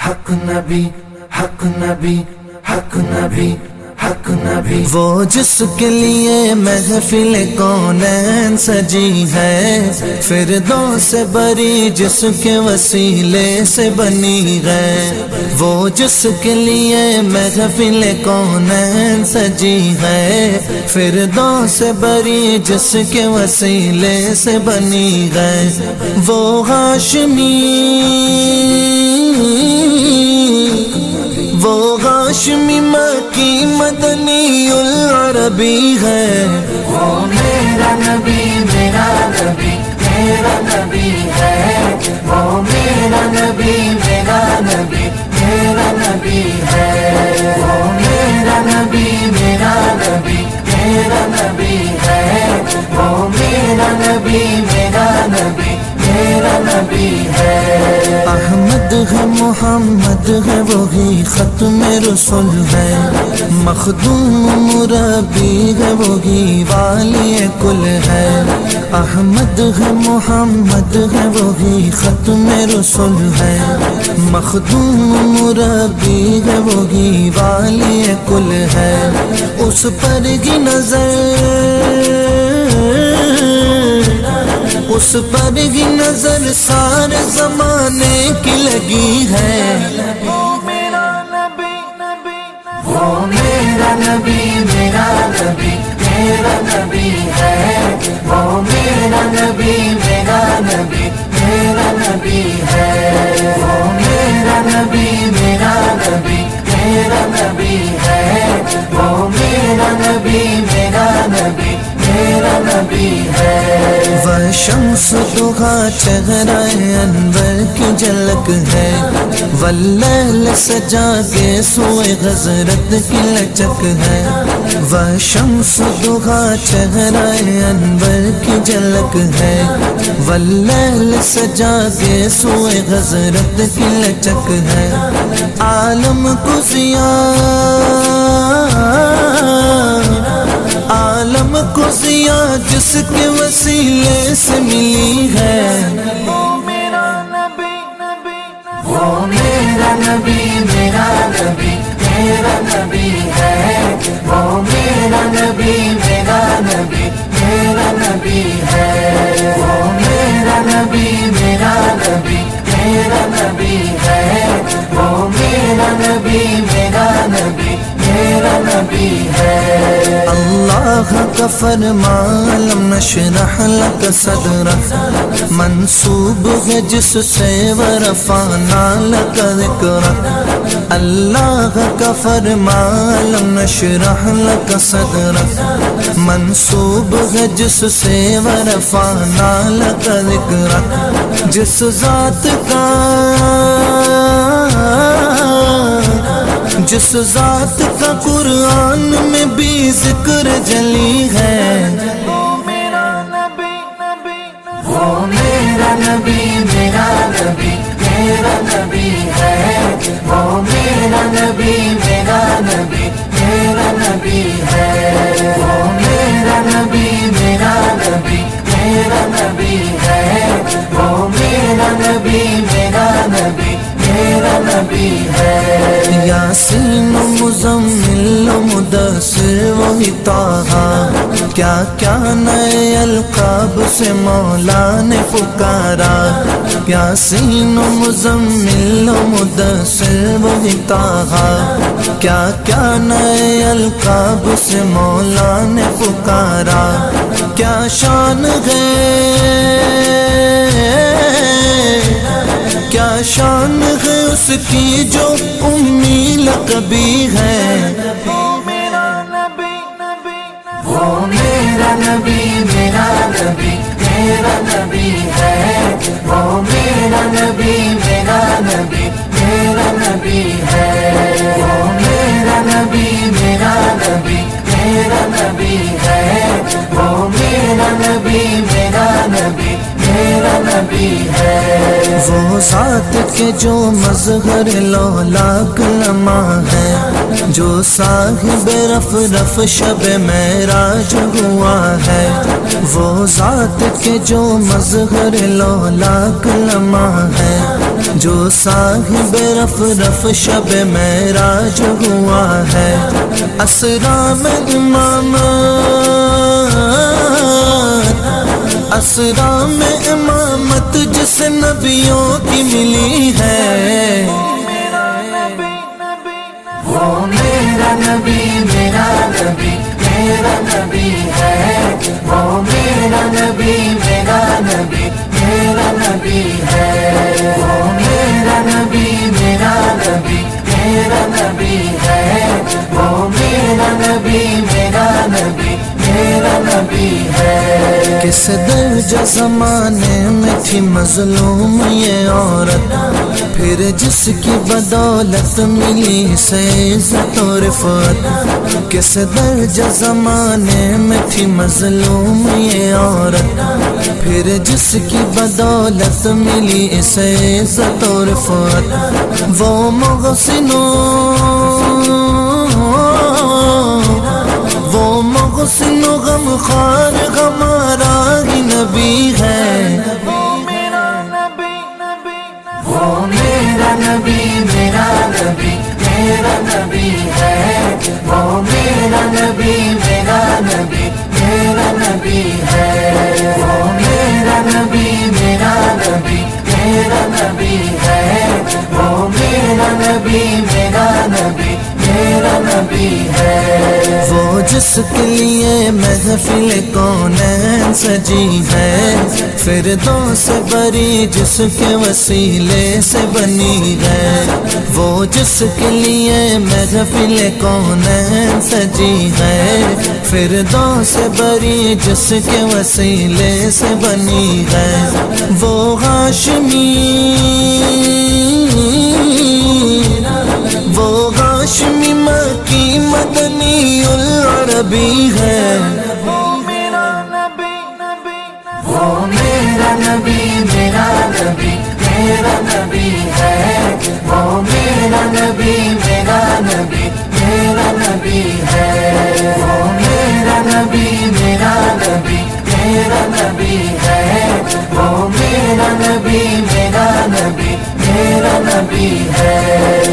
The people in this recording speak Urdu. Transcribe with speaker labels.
Speaker 1: حق نبی حق نبی حق نبی حق نبی،
Speaker 2: وہ جس کے لیے محفل کونین سجی ہے، فردوس سے بری جس کے وسیلے سے بنی ہے، وہ جس کے لیے محفل کونین سجی ہے، فردوس سے بری جس کے وسیلے سے بنی ہے، وہ ہاشمی مکی مدنی العربی ہے،
Speaker 1: وہ میرا نبی میرا نبی میرا نبی ہے، وہ میرا نبی میرا نبی میرا نبی ہے، وہ میرا نبی میرا نبی میرا نبی ہے، وہ میرا نبی میرا نبی میرا نبی ہے۔
Speaker 2: احمد ہے محمد ہے وہی ختم رسول ہے، مخدوم مربی ہے وہی والی کل ہے، احمد ہے محمد ہے وہی ختم رسول ہے، مخدوم مربی ہے وہی والی کل ہے، اس پر کی اس پر ہی نظر سارے زمانے کی لگی ہے،
Speaker 1: وہ میرا نبی وہ میرا نبی میرا نبی میرا نبی ہے، وہ میرا نبی میرا نبی میرا نبی ہے، وہ میرا نبی میرا نبی میرا نبی ہے، وہ میرا نبی میرا نبی میرا نبی ہے۔
Speaker 2: وشمس دہا چہرہ انور کی جھلک ہے، واللیل سجا کے سوئے حضرت کی لچک ہے، وشمس دہا چہرہ انور کی جھلک ہے، واللیل سجا کے سوئے حضرت کی لچک ہے، عالم کو ضیاء جس کے وسیلے سے ملی ہے،
Speaker 1: وہ میرا نبی وہ میرا نبی میرا نبی میرا نبی ہے، وہ میرا نبی میرا نبی میرا نبی ہے، وہ میرا نبی میرا نبی میرا نبی ہے، وہ میرا نبی میرا نبی میرا نبی ہے۔
Speaker 2: اللہ کا فرمان لم نشرح لک صدرک منسوب ہے جس سے ورفعنا لک ذکرک، اللہ کا فرمان لم نشرح لک صدرک منسوب ہے جس سے ورفعنا لک ذکرک، جس ذات کا قرآن میں بھی ذکر جلی ہے،
Speaker 1: وہ میرا نبی وہ میرا نبی میرا نبی میرا نبی ہے، وہ میرا نبی میرا نبی میرا نبی ہے، وہ میرا نبی میرا نبی میرا نبی ہے، وہ میرا نبی میرا نبی میرا نبی ہے۔
Speaker 2: یاسین و مزمل و مدثر وہی طٰہٰ، کیا کیا نئے القاب سے مولا نے پکارا، یاسین و مزمل و مدثر وہی طٰہٰ، کیا کیا نئے القاب سے مولا نے پکارا، کیا شان ہے کیا شان ہے اس کی جو امی لقبی ہے،
Speaker 1: وہ میرا نبی وہ میرا نبی میرا نبی میرا نبی ہے، وہ میرا نبی میرا نبی میرا نبی ہے، وہ میرا نبی میرا نبی میرا نبی ہے، وہ میرا نبی میرا نبی میرا نبی ہے۔
Speaker 2: وہ ذات کے جو مظہر لولاک لمع ہے، جو صاحب رف رف شب معراج ہوا ہے، وہ ذات کے جو مظہر لولاک لمع ہے، جو صاحب رف رف شب معراج ہوا ہے، اسرا میں اسرا میں امامت جس نبیوں کی ملی ہے،
Speaker 1: وہ میرا نبی میرا نبی میرا نبی ہے، وہ میرا نبی میرا نبی میرا نبی ہے، وہ میرا نبی میرا نبی میرا نبی ہے، وہ میرا نبی میرا نبی میرا نبی ہے۔
Speaker 2: کس درجہ زمانے میں تھی مظلوم یہ عورت، پھر جس کی بدولت ملی اسے عزت و رفعت، کس درجہ زمانے میں تھی مظلوم یہ عورت، پھر جس کی بدولت ملی اسے عزت و رفعت، وہ محسن و غمخوار ہمارا ہی نبی ہے،
Speaker 1: وہ میرا نبی میرا نبی میرا نبی ہے، وہ میرا نبی میرا نبی میرا نبی ہے، وہ میرا نبی میرا نبی میرا نبی ہے، وہ میرا نبی میرا نبی میرا نبی ہے،
Speaker 2: وہ جس کے لیے محفل کونین سجی ہے، فردوس بری جس کے وسیلے سے بنی ہے، وہ جس کے لیے محفل کونین سجی ہے، فردوس بری جس کے وسیلے سے بنی ہے، وہ ہاشمی مکی مدنی العربی ہے،
Speaker 1: وہ میرا نبی میرا نبی میرا نبی ہے، وہ میرا نبی میرا نبی میرا نبی ہے، وہ میرا نبی میرا نبی میرا نبی ہے، وہ میرا نبی میرا نبی میرا نبی ہے۔